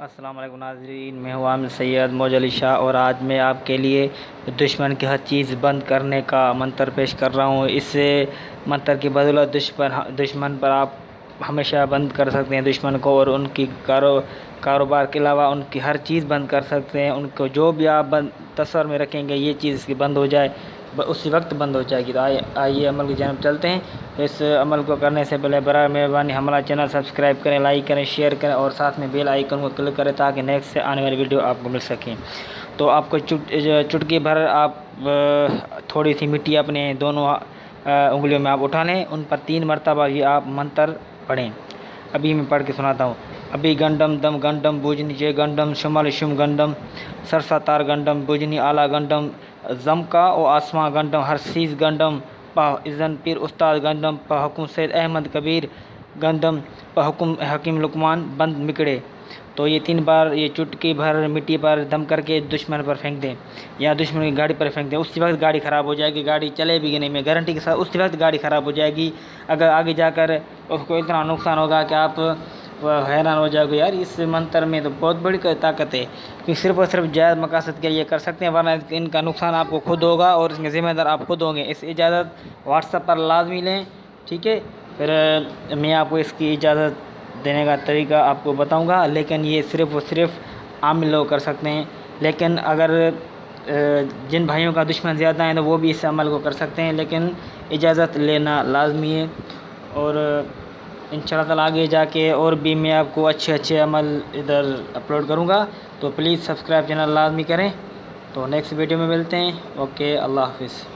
अस्सलाम वालेकुम नाज़रीन, मैं हूँ आमिर सैयद मौज अली शाह और आज मैं आपके लिए दुश्मन की हर चीज़ बंद करने का मंत्र पेश कर रहा हूँ। इस मंत्र की बदौलत दुश्मन पर आप हमेशा बंद कर सकते हैं दुश्मन को, और उनकी कारोबार के अलावा उनकी हर चीज़ बंद कर सकते हैं। उनको जो भी आप तस्वर में रखेंगे ये चीज़ इसकी बंद हो जाए, उसी वक्त बंद हो जाएगी। तो आइए अमल की जानब चलते हैं। इस अमल को करने से पहले बराबर मेहरबानी हमारा चैनल सब्सक्राइब करें, लाइक करें, शेयर करें और साथ में बेल आइकन को क्लिक करें ताकि नेक्स्ट से आने वाली वीडियो आपको मिल सकें। तो आपको चुटकी भर आप थोड़ी सी मिट्टी अपने दोनों उंगलियों में आप उठा लें, उन पर 3 मरतबा ये आप मंत्र पढ़ें। अभी मैं पढ़ के सुनाता हूँ। अभी गंडम दम गंडम बूझनी जय गंडम शुमल शुम गंडम सरसा तार गंडम बूझनी आला गंडम जमका ओ आसमां गंडम हर सीज गंडम पा इज़न पीर उस्ताद गंडम पा हुकुम सैयद अहमद कबीर गंडम पा हुकुम हकीम लुकमान बंद मिकड़े। तो ये 3 बार ये चुटकी भर मिट्टी पर दम करके दुश्मन पर फेंक दें या दुश्मन की गाड़ी पर फेंक दें। उसी वक्त गाड़ी ख़राब हो जाएगी, गाड़ी चलेगी कि नहीं, मैं गारंटी के साथ उसी वक्त गाड़ी ख़राब हो जाएगी। अगर आगे जाकर उसको इतना नुकसान होगा कि आप हैरान हो जाओगे, यार इस मंत्र में तो बहुत बड़ी ताकत है कि सिर्फ़ और सिर्फ जायज़ मकासद के लिए कर सकते हैं, वरना इनका नुकसान आपको खुद होगा और इसके ज़िम्मेदार आप खुद होंगे। इस इजाज़त व्हाट्सएप पर लाजमी लें, ठीक है। फिर मैं आपको इसकी इजाज़त देने का तरीका आपको बताऊंगा, लेकिन ये सिर्फ़ और सिर्फ आम लोग कर सकते हैं। लेकिन अगर जिन भाइयों का दुश्मन ज़्यादा है तो वो भी इस अमल को कर सकते हैं, लेकिन इजाज़त लेना लाजमी है। और इंशाअल्लाह ताला आगे जाके और भी मैं आपको अच्छे अच्छे अमल इधर अपलोड करूँगा, तो प्लीज़ सब्सक्राइब चैनल लाजमी करें। तो नेक्स्ट वीडियो में मिलते हैं। ओके, अल्लाह हाफिज़।